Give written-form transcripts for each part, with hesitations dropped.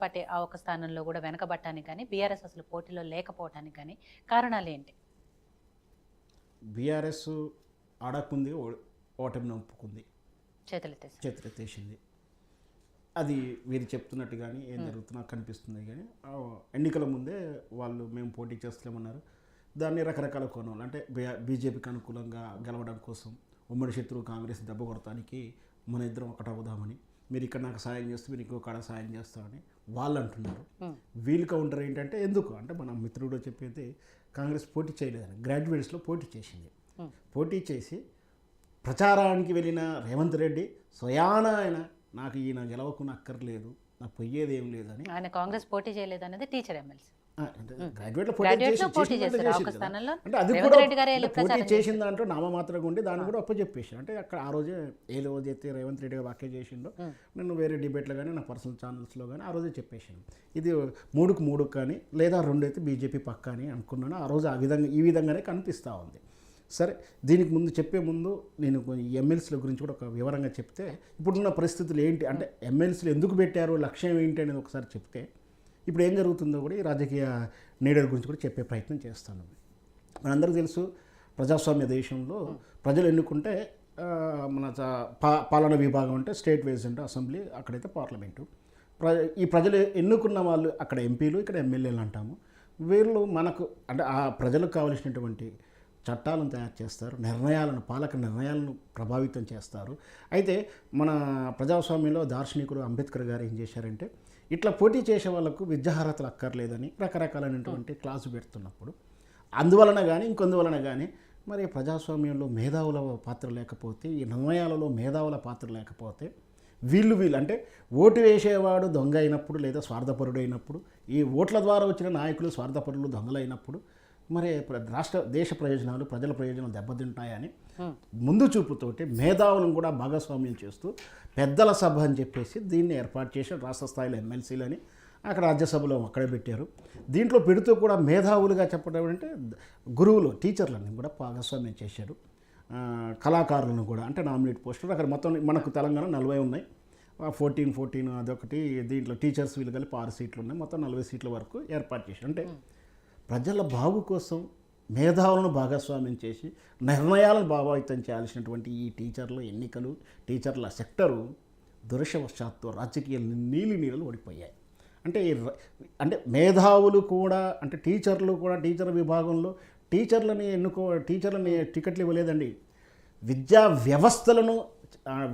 Party ఆ ఒక స్థానంలో కూడా వెనకబట్టానికి కానీ బీఆర్ఎస్ అసలు పోటీలో లేకపోవటానికి కానీ కారణాలు ఏంటి? బీఆర్ఎస్ ఆడకుంది, ఓటమిని ఒప్పుకుంది, చేతులెత్తేసింది. అది వీరు చెప్తున్నట్టు కానీ ఏం జరుగుతున్నా కనిపిస్తుంది. కానీ ఎన్నికల ముందే వాళ్ళు మేము పోటీ చేస్తామన్నారు. దాన్ని రకరకాల కోణాలు అంటే బీజేపీకి అనుకూలంగా గెలవడం కోసం ఉమ్మడి శత్రువు కాంగ్రెస్ దెబ్బ కొడటానికి మన ఇద్దరం ఒకటవుదామని, మీరు ఇక్కడ నాకు సాయం చేస్తే మీరు ఇంకో కాడ సాయం చేస్తామని వాళ్ళు అంటున్నారు. వీళ్ళు కౌంటర్ ఏంటంటే ఎందుకు అంటే మన మిత్రుడు చెప్పేది కాంగ్రెస్ పోటీ చేయలేదని, గ్రాడ్యుయేట్స్లో పోటీ చేసింది. పోటీ చేసి ప్రచారానికి వెళ్ళిన రేవంత్ రెడ్డి స్వయాన ఆయన నాకు ఈయన గెలవకుండా అక్కర్లేదు, నాకు పోయేది ఏం లేదని ఆయన కాంగ్రెస్ పోటీ చేయలేదు అనేది టీచర్ ఎమ్మెల్సీ గ్రాడ్యుయేట్లో పోటీ చేశారు. అంటే అది కూడా పోటీ చేసిన దాంట్లో నామమాత్రంగా ఉండి దాన్ని కూడా అప్పచెప్పేసి అంటే అక్కడ ఆ రోజే ఏ రోజైతే రేవంత్ రెడ్డి వ్యాఖ్య చేసిండో నేను వేరే డిబేట్లో కానీ నా పర్సనల్ ఛానల్స్లో కానీ ఆ రోజే చెప్పేసాను, ఇది 3-3 కానీ లేదా 2 అయితే బీజేపీ పక్క అని అనుకున్నాను. ఆ రోజు ఈ విధంగానే కనిపిస్తూ ఉంది. సరే, దీనికి ముందు చెప్పే ముందు నేను కొన్ని ఎమ్మెల్సీల గురించి కూడా ఒక వివరంగా చెప్తే ఇప్పుడున్న పరిస్థితులు ఏంటి అంటే ఎమ్మెల్సీలు ఎందుకు పెట్టారు, లక్ష్యం ఏంటి అనేది ఒకసారి చెప్తే ఇప్పుడు ఏం జరుగుతుందో కూడా ఈ రాజకీయ లీడర్ గురించి కూడా చెప్పే ప్రయత్నం చేస్తాను. మనందరికీ తెలుసు, ప్రజాస్వామ్య దేశంలో ప్రజలు ఎన్నుకుంటే మన పాలనా విభాగం అంటే స్టేట్ వైజ్ అంటే అసెంబ్లీ, అక్కడైతే పార్లమెంటు. ఈ ప్రజలు ఎన్నుకున్న వాళ్ళు అక్కడ ఎంపీలు, ఇక్కడ ఎమ్మెల్యేలు అంటాము. వీళ్ళు మనకు అంటే ఆ ప్రజలకు కావలసినటువంటి చట్టాలను తయారు చేస్తారు, పాలక నిర్ణయాలను ప్రభావితం చేస్తారు. అయితే మన ప్రజాస్వామ్యంలో దార్శనికుడు అంబేద్కర్ గారు ఏం చేశారంటే ఇట్లా పోటీ చేసే వాళ్ళకు విద్యార్హతలు అక్కర్లేదని రకరకాలైనటువంటి క్లాసు పెడుతున్నప్పుడు అందువలన కానీ ఇంకొందువలన కానీ మరి ప్రజాస్వామ్యంలో మేధావుల పాత్ర లేకపోతే, ఈ నిర్ణయాలలో మేధావుల పాత్ర లేకపోతే వీళ్ళు అంటే ఓటు వేసేవాడు దొంగ అయినప్పుడు లేదా స్వార్థపరుడు అయినప్పుడు, ఈ ఓట్ల ద్వారా వచ్చిన నాయకులు స్వార్థపరులు దొంగలైనప్పుడు మరి దేశ ప్రయోజనాలు ప్రజల ప్రయోజనాలు దెబ్బతింటాయని ముందు చూపుతోటి మేధావులను కూడా భాగస్వామ్యం చేస్తూ పెద్దల సభ అని చెప్పేసి దీన్ని ఏర్పాటు చేసి రాష్ట్ర స్థాయిలో ఎమ్మెల్సీలని అక్కడ రాజ్యసభలో అక్కడే పెట్టారు. దీంట్లో పెడుతూ కూడా మేధావులుగా చెప్పడం అంటే గురువులు టీచర్లని కూడా భాగస్వామ్యం చేశారు. కళాకారులను కూడా అంటే నామినేట్ పోస్టులు అక్కడ మొత్తం మనకు తెలంగాణ 40 ఉన్నాయి, 14 అదొకటి, దీంట్లో టీచర్స్ వీళ్ళు కలిపి 6 సీట్లు ఉన్నాయి, మొత్తం 40 సీట్ల వరకు ఏర్పాటు చేశారు. అంటే ప్రజల బాగు కోసం మేధావులను భాగస్వామ్యం చేసి నిర్ణయాలను ప్రభావితం చేయాల్సినటువంటి ఈ టీచర్ల ఎన్నికలు, టీచర్ల సెక్టరు దురదృష్టవశాత్తు రాజకీయ నీళ్ళు ఓడిపోయాయి. అంటే మేధావులు కూడా అంటే టీచర్లు కూడా టీచర్ విభాగంలో టీచర్లని టికెట్లు ఇవ్వలేదండి. విద్యా వ్యవస్థలను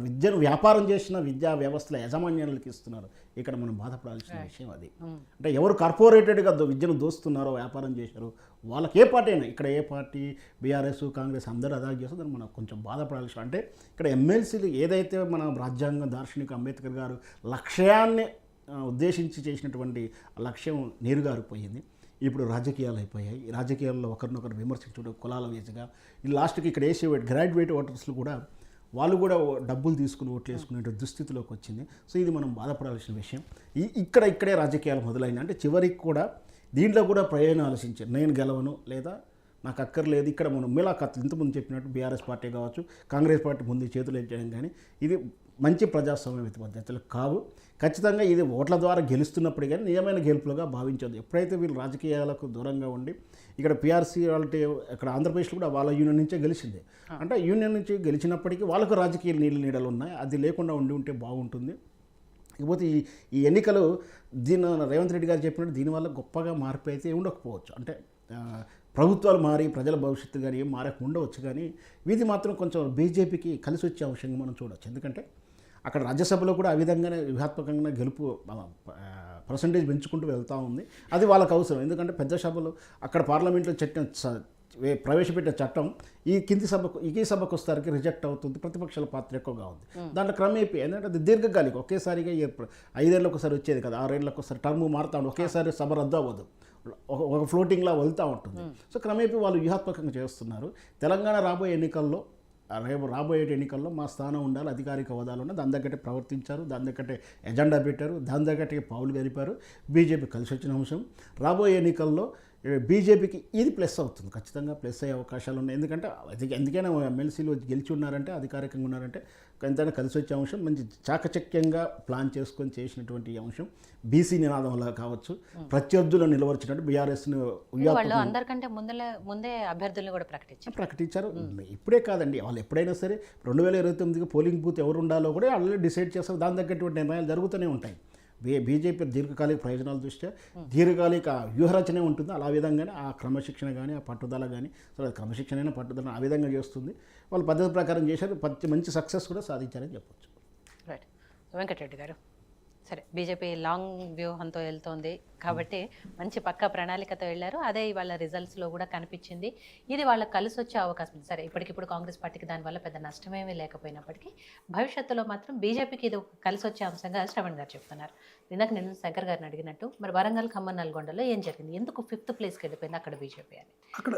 విద్యను వ్యాపారం చేసిన విద్యా వ్యవస్థల యాజమాన్యాలకు ఇస్తున్నారు. ఇక్కడ మనం బాధపడాల్సిన విషయం అది. అంటే ఎవరు కార్పొరేటెడ్గా విద్యను దోస్తున్నారో, వ్యాపారం చేశారో వాళ్ళకి ఏ పార్టీ అయినా, ఇక్కడ ఏ పార్టీ బీఆర్ఎస్ కాంగ్రెస్ అందరూ అదా చేస్తారు, దాన్ని మనం కొంచెం బాధపడాల్సిన. అంటే ఇక్కడ ఎమ్మెల్సీలు ఏదైతే మన రాజ్యాంగ దార్శనిక అంబేద్కర్ గారు లక్ష్యాన్ని ఉద్దేశించి చేసినటువంటి లక్ష్యం నీరుగారిపోయింది. ఇప్పుడు రాజకీయాలు అయిపోయాయి. ఈ రాజకీయాల్లో ఒకరినొకరు విమర్శించడం, కులాల వేసిగా ఈ లాస్ట్కి ఇక్కడ గ్రాడ్యుయేట్ ఓటర్స్లు కూడా వాళ్ళు కూడా డబ్బులు తీసుకుని ఓట్లు వేసుకునే దుస్థితిలోకి వచ్చింది. సో ఇది మనం బాధపడాల్సిన విషయం. ఇక్కడే రాజకీయాలు మొదలైన అంటే చివరికి కూడా దీంట్లో కూడా ప్రయోజనం ఆలోచించారు. నేను గెలవను లేదా నాకు అక్కర్లేదు. ఇక్కడ మనం మిలాఖాతులు ఇంతకుముందు చెప్పినట్టు బీఆర్ఎస్ పార్టీ కావచ్చు, కాంగ్రెస్ పార్టీ ముందు చేతులు ఎత్తడం కానీ ఇది మంచి ప్రజాస్వామ్య పద్ధతులు కావు. ఖచ్చితంగా ఇది ఓట్ల ద్వారా గెలుస్తున్నప్పుడు కానీ నిజమైన గెలుపులుగా భావించదు. ఎప్పుడైతే వీళ్ళు రాజకీయాలకు దూరంగా ఉండి ఇక్కడ పిఆర్సీ వాళ్ళ ఇక్కడ ఆంధ్రప్రదేశ్లో కూడా వాళ్ళ యూనియన్ నుంచే గెలిచింది. అంటే యూనియన్ నుంచి గెలిచినప్పటికీ వాళ్ళకు రాజకీయ నీడలు ఉన్నాయి. అది లేకుండా ఉంటే బాగుంటుంది. ఇకపోతే ఈ ఎన్నికలు రేవంత్ రెడ్డి గారు చెప్పినట్టు దీనివల్ల గొప్పగా మార్పు అయితే ఉండకపోవచ్చు. అంటే ప్రభుత్వాలు మారి ప్రజల భవిష్యత్తు కానీ ఏం మారకు ఉండవచ్చు, కానీ ఇది మాత్రం కొంచెం బీజేపీకి కలిసి వచ్చే అంశంగా మనం చూడవచ్చు. ఎందుకంటే అక్కడ రాజ్యసభలో కూడా ఆ విధంగానే వ్యూహాత్మకంగా గెలుపు పర్సంటేజ్ పెంచుకుంటూ వెళ్తూ ఉంది. అది వాళ్ళకు అవసరం. ఎందుకంటే పెద్ద సభలో అక్కడ పార్లమెంట్లో ప్రవేశపెట్టే చట్టం ఈ సభకు వస్తారికి రిజెక్ట్ అవుతుంది. ప్రతిపక్షాల పాత్ర ఎక్కువగా ఉంది. దాంట్లో క్రమేపీ ఏంటంటే అది దీర్ఘకాలిక, ఒకేసారిగా 5 ఏళ్ళకి ఒకసారి వచ్చేది కదా, 6 ఏళ్ళకి ఒకసారి టర్మ్ మారుతూ ఉంటుంది. ఒకేసారి సభ రద్దు అవ్వదు, ఒక ఫ్లోటింగ్లా వెళ్తూ ఉంటుంది. సో క్రమేపీ వాళ్ళు వ్యూహాత్మకంగా చేస్తున్నారు. తెలంగాణ రాబోయే ఎన్నికల్లో మా స్థానం ఉండాలి, అధికారిక హోదాలో ఉన్న దాని దగ్గరే ప్రవర్తించారు, దాని దగ్గరే ఎజెండా పెట్టారు, దాని దగ్గరే పావులు గలిపారు. బీజేపీ కలిసి వచ్చిన అంశం. రాబోయే ఎన్నికల్లో బీజేపీకి ఇది ప్లస్ అవుతుంది, ఖచ్చితంగా ప్లస్ అయ్యే అవకాశాలు ఉన్నాయి. ఎందుకంటే ఎందుకైనా ఎమ్మెల్సీలు గెలిచి ఉన్నారంటే, అధికారికంగా ఉన్నారంటే ఎంతైనా కలిసి వచ్చే అంశం, మంచి చాకచక్యంగా ప్లాన్ చేసుకొని చేసినటువంటి ఈ అంశం బీసీ నినాదంలా కావచ్చు, ప్రత్యర్థులను నిలవరిచినట్టు బీఆర్ఎస్ని వాళ్ళు అందరికంటే ముందే అభ్యర్థులను కూడా ప్రకటించారు. ఇప్పుడే కాదండి, వాళ్ళు ఎప్పుడైనా సరే 2029కి పోలింగ్ బూత్ ఎవరు ఉండాలో కూడా వాళ్ళు డిసైడ్ చేస్తారు. దాని తగ్గటువంటి నిర్ణయాలు జరుగుతూనే ఉంటాయి. బీజేపీ దీర్ఘకాలిక ప్రయోజనాల దృష్ట్యా దీర్ఘకాలిక వ్యూహరచనే ఉంటుంది. అలా విధంగానే ఆ క్రమశిక్షణ కానీ, ఆ పట్టుదల కానీ, అసలు క్రమశిక్షణ అయినా పట్టుదల ఆ విధంగా చేస్తుంది. వాళ్ళు పద్ధతి ప్రకారం చేశారు, మంచి సక్సెస్ కూడా సాధించారని చెప్పొచ్చు. రైట్. వెంకటరెడ్డి గారు, సరే బీజేపీ లాంగ్ వ్యూహంతో వెళ్తోంది కాబట్టి మంచి పక్కా ప్రణాళికతో వెళ్ళారు. అదే ఇవాళ రిజల్ట్స్లో కూడా కనిపించింది. ఇది వాళ్ళకి కలిసి వచ్చే అవకాశం ఉంది. సరే ఇప్పటికిప్పుడు కాంగ్రెస్ పార్టీకి దానివల్ల పెద్ద నష్టమేమీ లేకపోయినప్పటికీ భవిష్యత్తులో మాత్రం బీజేపీకి ఇది కలిసి వచ్చే అంశంగా శ్రవణ్ గారు చెప్తున్నారు. ఇందాక నేను శంకర్ గారిని అడిగినట్టు మరి వరంగల్, ఖమ్మం, నల్గొండలో ఏం జరిగింది, ఎందుకు 5th ప్లేస్కి వెళ్ళిపోయింది అక్కడ బీజేపీ అని? అక్కడ